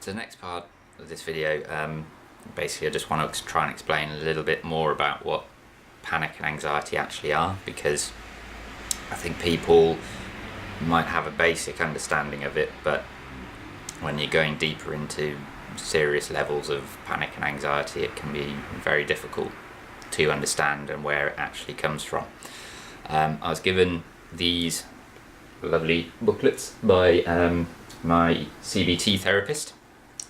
So the next part of this video, basically I just want to try and explain a little bit more about what panic and anxiety actually are, because I think people might have a basic understanding of it, but when you're going deeper into serious levels of panic and anxiety, it can be very difficult to understand and where it actually comes from. I was given these lovely booklets by my CBT therapist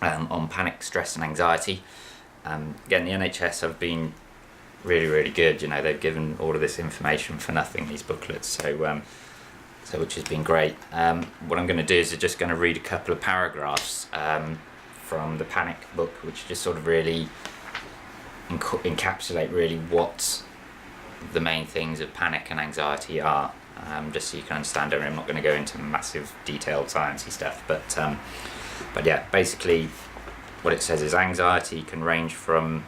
on panic, stress and anxiety. Again, the NHS have been really good. You know, they've given all of this information for nothing, these booklets, so which has been great. What I'm going to do is just going to read a couple of paragraphs from the panic book, which just sort of really encapsulate really what the main things of panic and anxiety are, just so you can understand it. I'm not going to go into massive detailed sciencey stuff, but yeah, basically what it says is anxiety can range from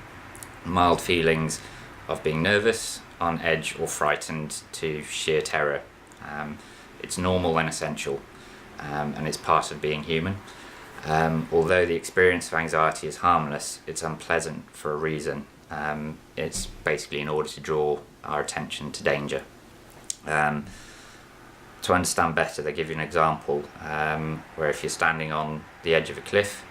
mild feelings of being nervous, on edge or frightened to sheer terror. It's normal and essential, and it's part of being human. Although the experience of anxiety is harmless, it's unpleasant for a reason. It's basically in order to draw our attention to danger. To understand better, they give you an example where if you're standing on the edge of a cliff,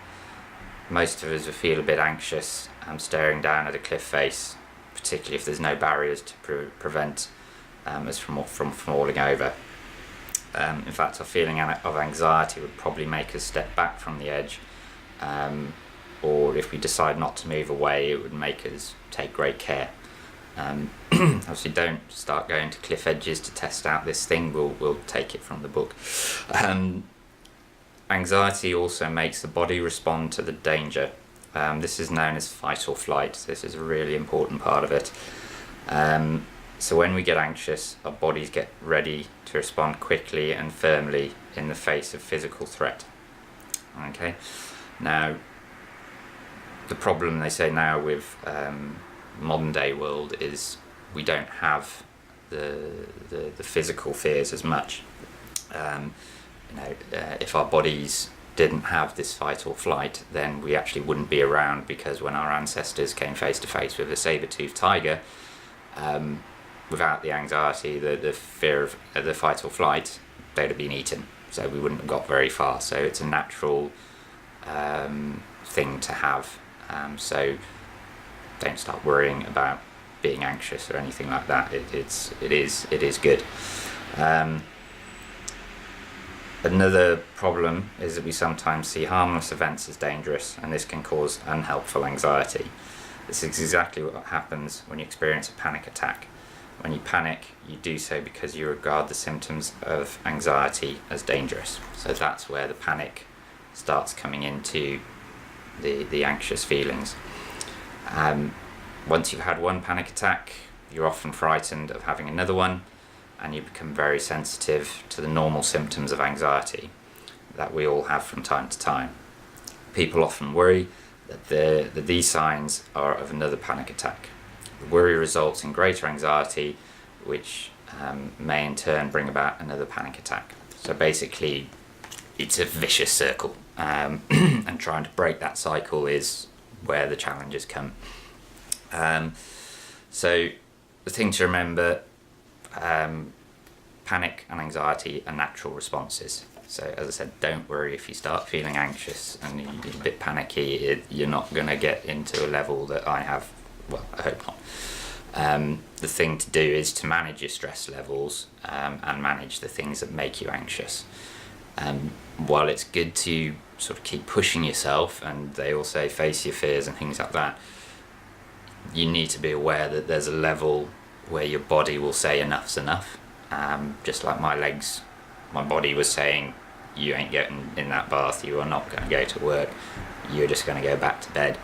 most of us will feel a bit anxious staring down at a cliff face, particularly if there's no barriers to prevent us from falling over. In fact, a feeling of anxiety would probably make us step back from the edge, or if we decide not to move away, it would make us take great care. Obviously, don't start going to cliff edges to test out this thing. We'll take it from the book. Anxiety also makes the body respond to the danger. This is known as fight or flight. So this is a really important part of it. So when we get anxious, our bodies get ready to respond quickly and firmly in the face of physical threat. Okay. Now, the problem they say now with modern day world is we don't have the physical fears as much. If our bodies didn't have this fight or flight, then we actually wouldn't be around, because when our ancestors came face to face with a saber-toothed tiger, without the anxiety, the fear of the fight or flight, they'd have been eaten, so we wouldn't have got very far. So it's a natural thing to have. So don't start worrying about being anxious or anything like that. It is good. Another problem is that we sometimes see harmless events as dangerous, and this can cause unhelpful anxiety. This is exactly what happens when you experience a panic attack. When you panic, you do so because you regard the symptoms of anxiety as dangerous. So that's where the panic starts coming into the anxious feelings. Once you've had one panic attack, you're often frightened of having another one, and you become very sensitive to the normal symptoms of anxiety that we all have from time to time. People often worry that these signs are of another panic attack. The worry results in greater anxiety, which may in turn bring about another panic attack. So basically, it's a vicious circle, and trying to break that cycle is where the challenges come. So the thing to remember, panic and anxiety are natural responses. So as I said, don't worry if you start feeling anxious and you're a bit panicky. You're not going to get into a level that I have. Well, I hope not. The thing to do is to manage your stress levels and manage the things that make you anxious. While it's good to sort of keep pushing yourself, and they all say face your fears and things like that, you need to be aware that there's a level where your body will say enough's enough. Just like my body was saying, you ain't getting in that bath, you are not going to go to work, you're just going to go back to bed.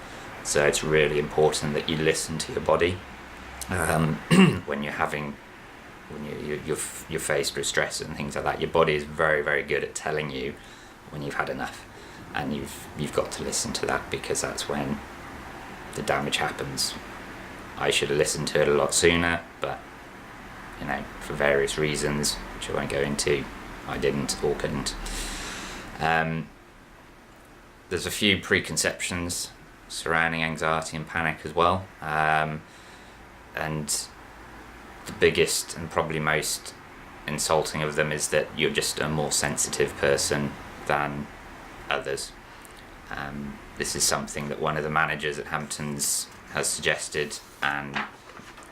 So it's really important that you listen to your body when you're faced with stress and things like that. Your body is very good at telling you when you've had enough, and you've got to listen to that, because that's when the damage happens. I should have listened to it a lot sooner, but for various reasons, which I won't go into, I didn't or couldn't. there's a few preconceptions surrounding anxiety and panic as well, and the biggest and probably most insulting of them is that you're just a more sensitive person than others. This is something that one of the managers at Hamptons has suggested, and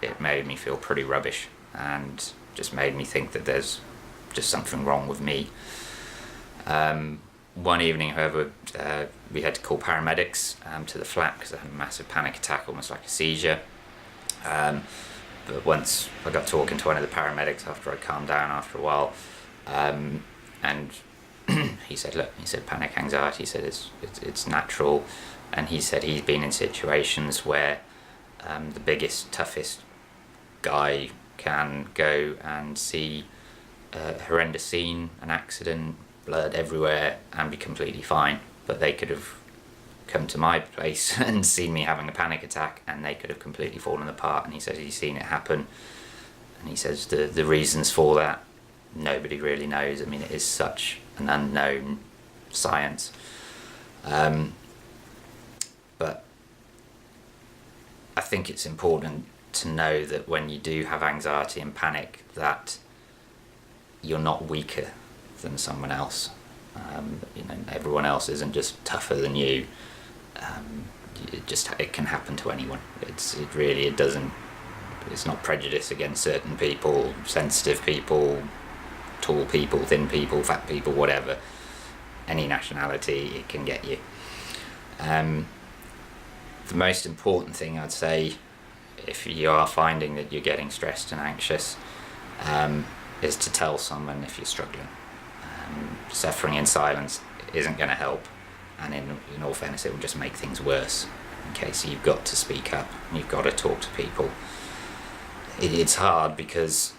it made me feel pretty rubbish and just made me think that there's just something wrong with me. One evening, however, we had to call paramedics to the flat because I had a massive panic attack, almost like a seizure. But once I got talking to one of the paramedics after I calmed down after a while, and he said, look, he said panic anxiety, he said it's natural, and he said he's been in situations where the biggest, toughest guy can go and see a horrendous scene, an accident, blood everywhere, and be completely fine, but they could have come to my place and seen me having a panic attack and they could have completely fallen apart. And he says he's seen it happen, and he says the reasons for that nobody really knows. I mean, it is such an unknown science, but I think it's important to know that when you do have anxiety and panic, that you're not weaker than someone else. Everyone else isn't just tougher than you. It can happen to anyone. It's not prejudice against certain people, sensitive people, tall people, thin people, fat people, whatever. Any nationality, it can get you. The most important thing I'd say, if you are finding that you're getting stressed and anxious, is to tell someone if you're struggling. Suffering in silence isn't going to help, and in all fairness, it will just make things worse. Okay, so you've got to speak up, and you've got to talk to people. It's hard because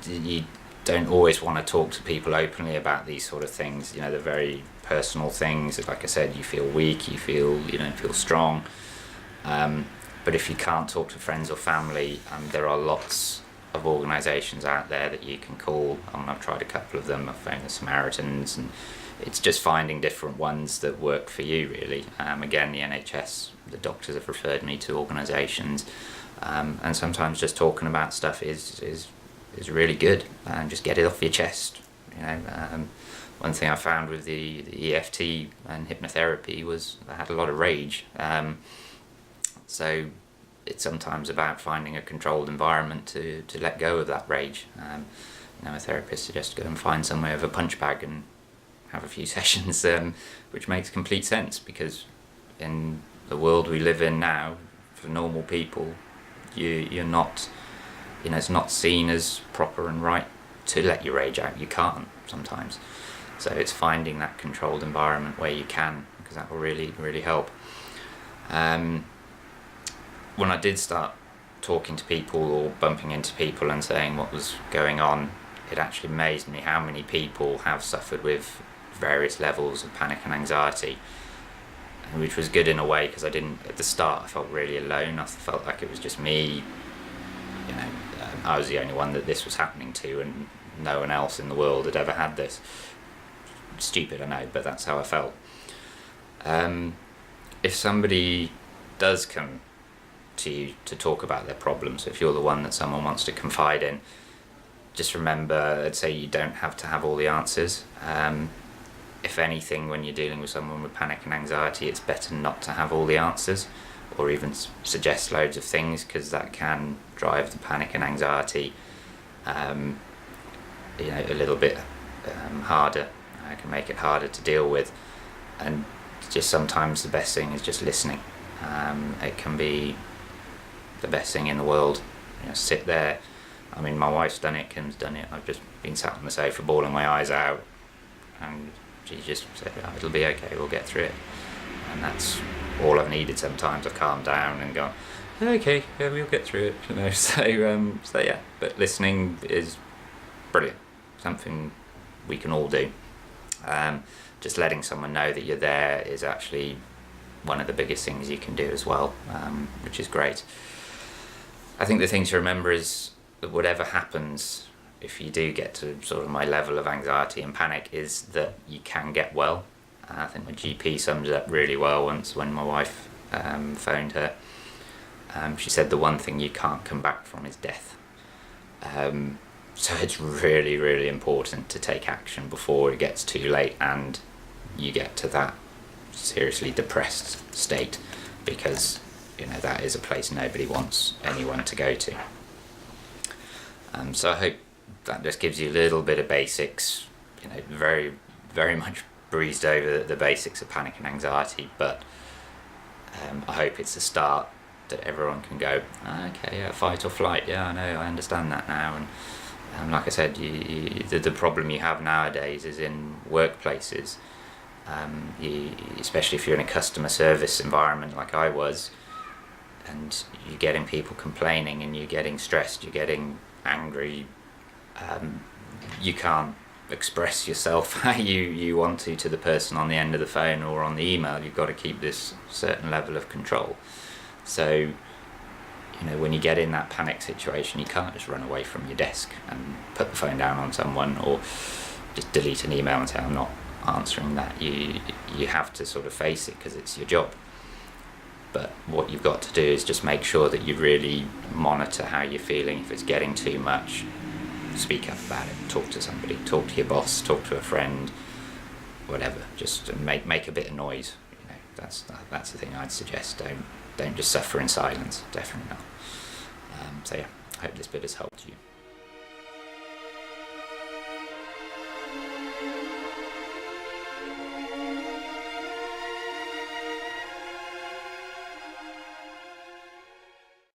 you don't always want to talk to people openly about these sort of things. They're very personal things. Like I said, you feel weak, you don't feel strong. But if you can't talk to friends or family, there are lots of organisations out there that you can call. I've tried a couple of them. I've phoned the Samaritans, and it's just finding different ones that work for you, really. Again, the NHS, the doctors have referred me to organisations, and sometimes just talking about stuff is really good, and just get it off your chest. One thing I found with the EFT and hypnotherapy was I had a lot of rage, so it's sometimes about finding a controlled environment to let go of that rage. A therapist suggests go and find somewhere with a punch bag and have a few sessions, which makes complete sense, because in the world we live in now, for normal people, you're not, it's not seen as proper and right to let your rage out. You can't sometimes. So it's finding that controlled environment where you can, because that will really, really help. When I did start talking to people or bumping into people and saying what was going on, it actually amazed me how many people have suffered with various levels of panic and anxiety, which was good in a way, because at the start I felt really alone. I felt like it was just me. I was the only one that this was happening to, and no one else in the world had ever had this. Stupid, I know, but that's how I felt. If somebody does come to you to talk about their problems, if you're the one that someone wants to confide in, just remember, I'd say you don't have to have all the answers. If anything, when you're dealing with someone with panic and anxiety, it's better not to have all the answers, or even suggest loads of things, because that can drive the panic and anxiety a little bit harder. It can make it harder to deal with, and just sometimes the best thing is just listening. It can be the best thing in the world. Sit there. I mean, my wife's done it, Kim's done it. I've just been sat on the sofa bawling my eyes out, and she just said, "Oh, it'll be okay, we'll get through it." And that's all I've needed. Sometimes I've calmed down and gone, "Okay, yeah, we'll get through it." So yeah. But listening is brilliant. Something we can all do. Just letting someone know that you're there is actually one of the biggest things you can do as well, which is great. I think the thing to remember is that whatever happens, if you do get to sort of my level of anxiety and panic, is that you can get well. I think my GP summed it up really well once when my wife phoned her. She said the one thing you can't come back from is death. So it's really, really important to take action before it gets too late and you get to that seriously depressed state, because that is a place nobody wants anyone to go to. So I hope that just gives you a little bit of basics, very, very much breezed over the basics of panic and anxiety, but I hope it's a start that everyone can go, okay, yeah, fight or flight, yeah, I know, I understand that now. And like I said, the problem you have nowadays is in workplaces, especially if you're in a customer service environment like I was, and you're getting people complaining and you're getting stressed, you're getting angry, you can't express yourself how you want to the person on the end of the phone or on the email. You've got to keep this certain level of control. So when you get in that panic situation, you can't just run away from your desk and put the phone down on someone, or just delete an email and say I'm not answering that. You have to sort of face it because it's your job. But what you've got to do is just make sure that you really monitor how you're feeling. If it's getting too much, speak up about it. Talk to somebody. Talk to your boss. Talk to a friend. Whatever. Just make a bit of noise. That's the thing I'd suggest. Don't just suffer in silence. Definitely not. So yeah, I hope this bit has helped you.